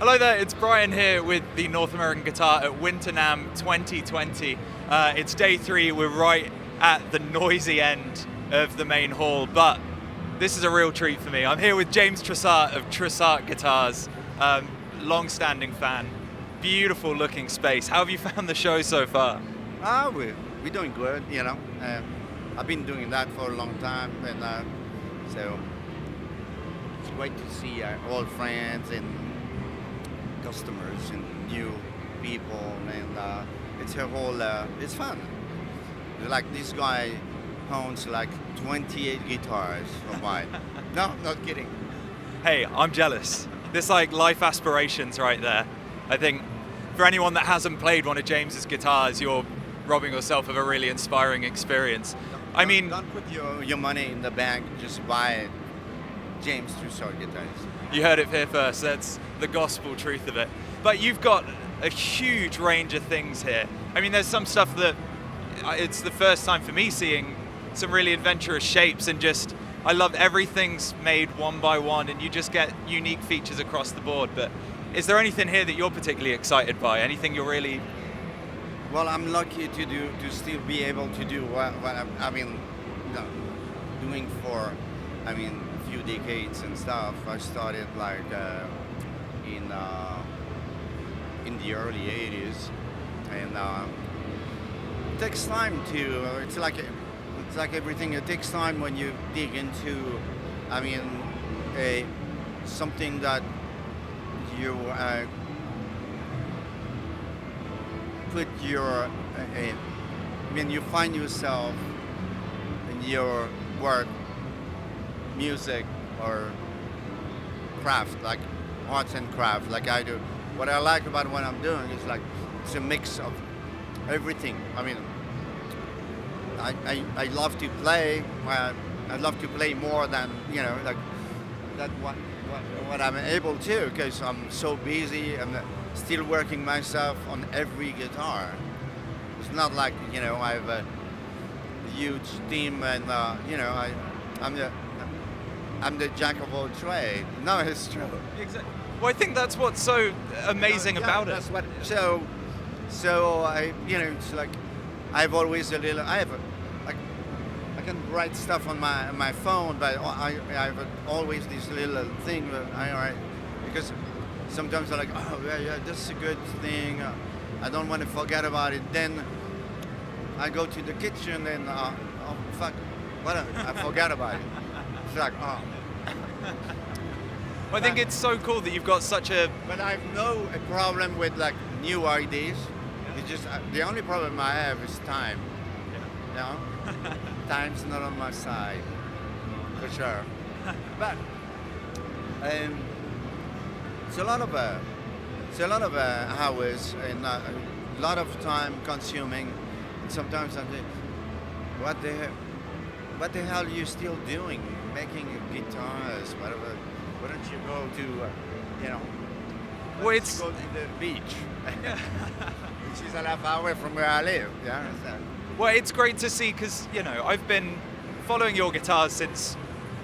Hello there, it's Brian here with the North American Guitar at Winter NAMM 2020. It's day 3, we're right at the noisy end of the main hall, but this is a real treat for me. I'm here with James Trussart of Trussart Guitars, long-standing fan. Beautiful looking space. How have you found the show so far? We're doing good, you know. I've been doing that for a long time, and so it's great to see old friends and customers and new people, and it's a whole, it's fun. Like this guy owns like 28 guitars of mine. No, not kidding. Hey, I'm jealous. This like life aspirations right there. I think for anyone that hasn't played one of James's guitars, you're robbing yourself of a really inspiring experience. I mean, don't put your money in the bank, just buy James Trussart guitars. You heard it here first, that's the gospel truth of it. But you've got a huge range of things here. I mean, there's some stuff that, it's the first time for me seeing some really adventurous shapes, and just, I love everything's made one by one and you just get unique features across the board. But is there anything here that you're particularly excited by? Anything you're really... Well, I'm lucky to still be able to do what I've been doing for, a few decades and stuff. I started like in the early 80s, and it takes time to. It's like everything. It takes time when you dig into, something that you put your. You find yourself in your work, music or craft, like arts and craft, like I do. What I like about what I'm doing is like it's a mix of everything. I love to play. I love to play more than like that. What I'm able to, because I'm so busy. I'm still working myself on every guitar. It's not like I have a huge team and I'm the jack of all trades. No, it's true. Exactly. Well, I think that's what's so amazing about it. That's what. So I, it's like I've always I can write stuff on my phone, but I have always this little thing that because sometimes I'm like, oh yeah, this is a good thing. I don't want to forget about it. Then I go to the kitchen and oh fuck, I forgot about it. It's like, oh. Well, I think it's so cool that you've got such a... But I have no problem with like new ideas. It's just the only problem I have is time. Yeah. Time's not on my side, for sure. But it's a lot of hours and a lot of time consuming. And sometimes I'm thinking, what the hell are you still doing? Making guitars, whatever. Why don't you go to, Well, go to the beach, which is a half hour from where I live. Yeah. Well, it's great to see because I've been following your guitars since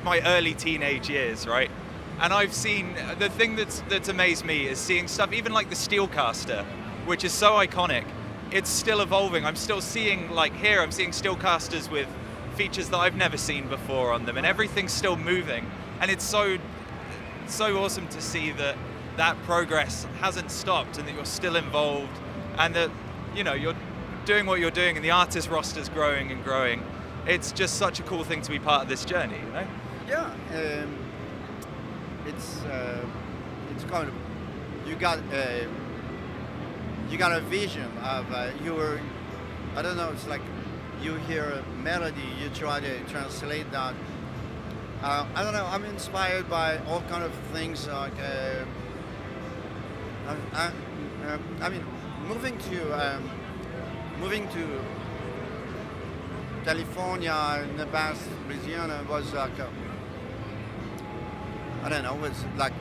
my early teenage years, right? And I've seen the thing that's amazed me is seeing stuff even like the Steelcaster, which is so iconic. It's still evolving. I'm still seeing I'm seeing Steelcasters with features that I've never seen before on them, and everything's still moving. And it's so awesome to see that progress hasn't stopped and that you're still involved, and that you're doing what you're doing, and the artist roster's growing and growing. It's just such a cool thing to be part of this journey, Yeah, it's kind of you got a vision of I don't know. It's like you hear a melody, you try to translate that. I don't know. I'm inspired by all kind of things. Like moving to California in the past, Louisiana was like I don't know. It was like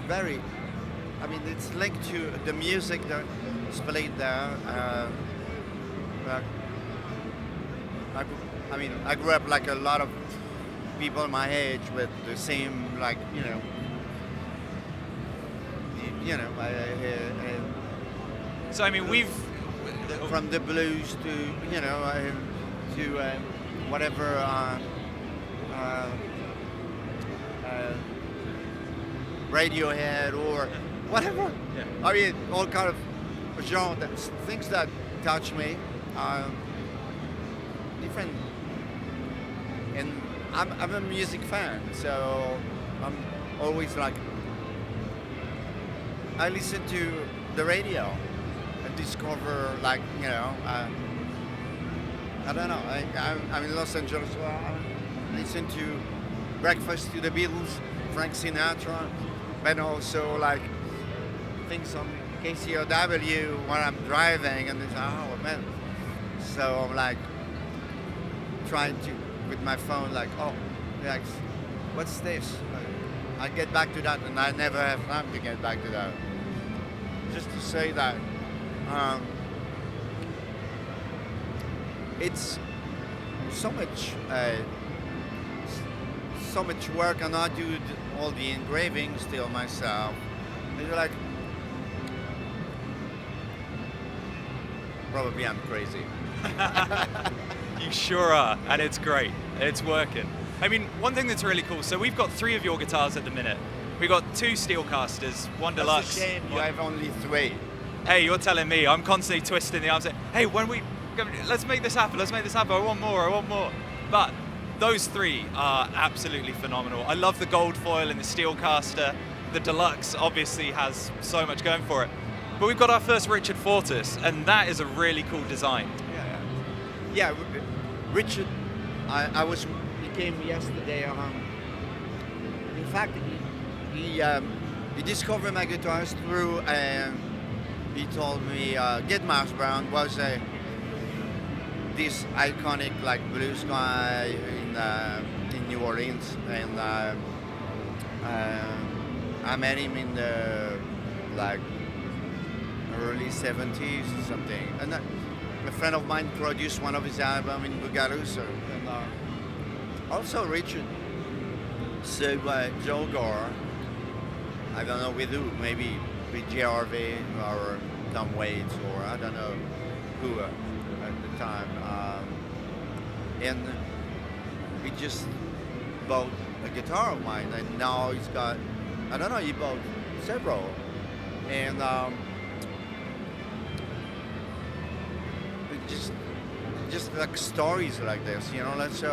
very. It's linked to the music that's played there. I grew up like a lot of people my age with the same, like, you know, So I mean, we've from the blues to, you know, to whatever Radiohead or whatever. Yeah. I mean, all kind of genre, things that touch me. Different, and I'm a music fan, so I'm always like, I listen to the radio and discover, like, you know, I don't know, I'm in Los Angeles, so I listen to Breakfast to the Beatles, Frank Sinatra, but also like things on KCOW when I'm driving, and it's, oh man, so I'm like trying to, with my phone, like, oh, like, what's this? I get back to that, and I never have time to get back to that. Just to say that it's so much work, and I do all the engraving still myself. And you're like, probably I'm crazy. You sure are, and it's great. It's working. I mean, one thing that's really cool, so we've got 3 of your guitars at the minute. We've got 2 Steelcasters, 1 deluxe. That's a shame you have only 3. Hey, you're telling me. I'm constantly twisting the arms. Hey, let's make this happen, I want more. But those 3 are absolutely phenomenal. I love the gold foil in the Steelcaster. The deluxe obviously has so much going for it. But we've got our first Richard Fortus, and that is a really cool design. Yeah, Richard, he came yesterday. In fact, he discovered my guitars through, he told me Get Mouse Brown was this iconic like blues guy in New Orleans, and I met him in the like early 70s or something, and a friend of mine produced one of his albums in Bougalousa, and also Richard. So Joe Gore, I don't know with who, maybe with JRV or Tom Waits, or I don't know who at the time, and he just bought a guitar of mine, and now he's got, I don't know, he bought several, and just like stories like this, you know. Let's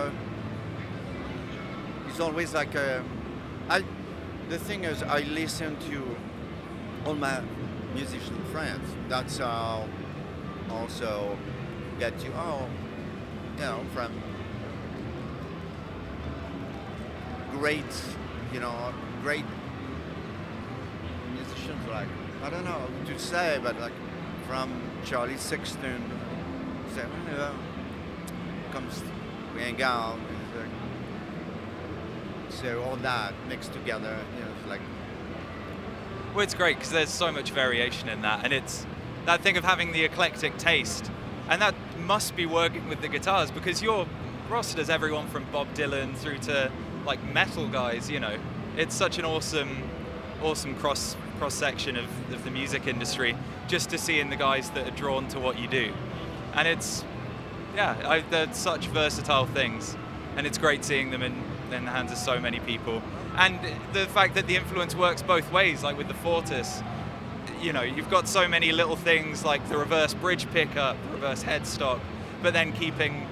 it's always like the thing is, I listen to all my musician friends. That's how also get to, you know, from great musicians, like, I don't know what to say, but like from Charlie Sexton, say, you know, comes we hang out, so all that mixed together, you know, it's like. Well, it's great because there's so much variation in that, and it's that thing of having the eclectic taste, and that must be working with the guitars, because your roster does everyone from Bob Dylan through to like metal guys, you know. It's such an awesome cross section of the music industry, just to see in the guys that are drawn to what you do. And it's, they're such versatile things, and it's great seeing them in the hands of so many people. And the fact that the influence works both ways, like with the Fortus, you know, you've got so many little things like the reverse bridge pickup, the reverse headstock, but then keeping,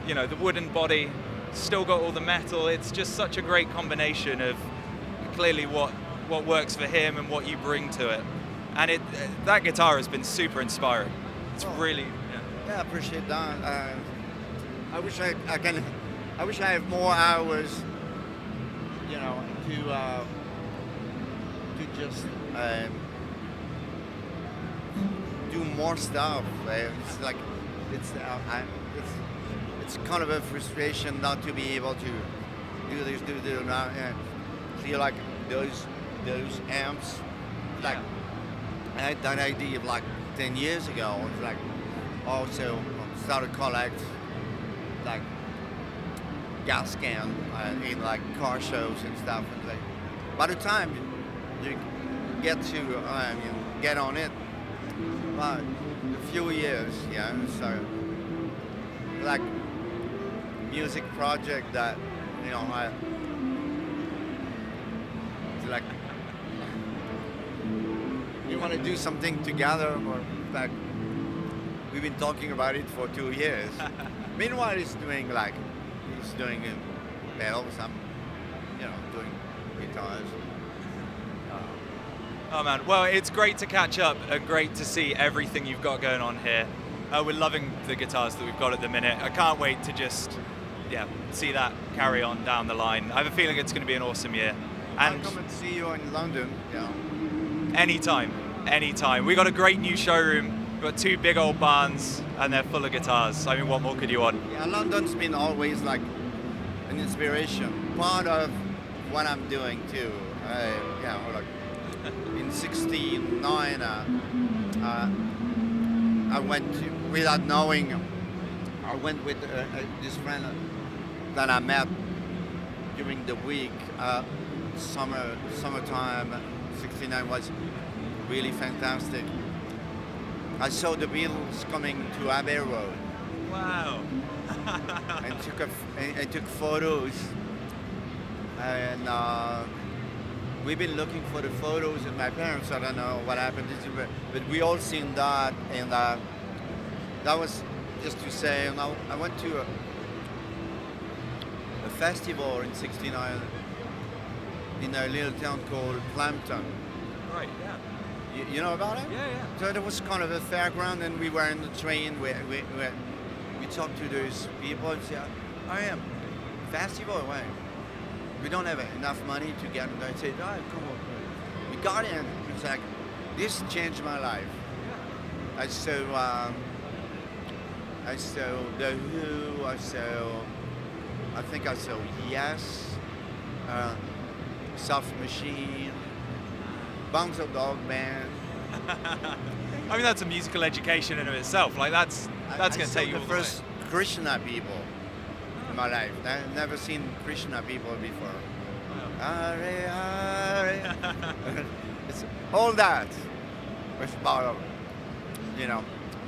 you know, the wooden body, still got all the metal. It's just such a great combination of clearly what works for him and what you bring to it. And that guitar has been super inspiring. It's really, I appreciate that. I wish I wish I have more hours, you know, to just do more stuff. It's like it's kind of a frustration not to be able to do this, do now. Feel like those amps, like I had that idea of like 10 years ago. It's like also started collect like gas can in like car shows and stuff. And like, by the time get to get on it, but a few years, yeah. So like music project that I like. You want to do something together, or like we've been talking about it for 2 years. Meanwhile, he's doing bells. I'm doing guitars. Oh man, well, it's great to catch up and great to see everything you've got going on here. We're loving the guitars that we've got at the minute. I can't wait to just see that carry on down the line. I have a feeling it's going to be an awesome year. And I'll come and see you in London. Yeah. Anytime. We got a great new showroom. We've got 2 big old barns and they're full of guitars. I mean, what more could you want? Yeah, London's been always like an inspiration. Part of what I'm doing too. Like in '69, I went to, without knowing, I went with this friend that I met during the week. Summertime, '69 was really fantastic. I saw the Beatles coming to Abbey Road. Wow. I took photos, and we've been looking for the photos, and my parents, I don't know what happened, but we all seen that, and that was just to say, I went to a festival in '69 in a little town called Clampton. Right, yeah. You know about it? Yeah. So there was kind of a fairground, and we were in the train. We talked to those people and said, "I am festival. Why? We don't have enough money to get." And I said, "Oh, come on." We got in. It's like this changed my life. Yeah. I saw the Who. I think I saw Yes, Soft Machine, Bounce of Dog Band. I mean, that's a musical education in of itself. Like that's going to take you the all first Krishna people in my life. I've never seen Krishna people before. Hare, Hare. It's all that was part of,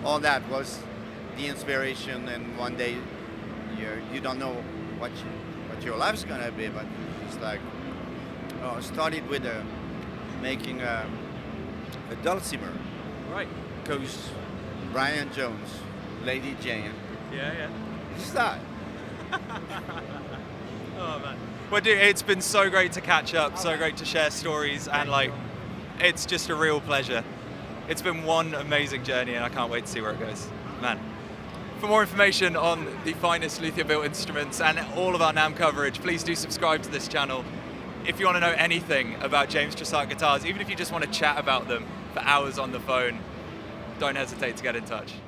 all that was the inspiration. And one day, you don't know what your life's gonna be, but it's like, I started with making a dulcimer. Right. Because Brian Jones, Lady Jane. Yeah. Just that. Oh man. Well, dude, it's been so great to catch up, so great to share stories, and it's just a real pleasure. It's been one amazing journey, and I can't wait to see where it goes. Man. For more information on the finest luthier-built instruments and all of our NAMM coverage, please do subscribe to this channel. If you want to know anything about James Trussart guitars, even if you just want to chat about them for hours on the phone, don't hesitate to get in touch.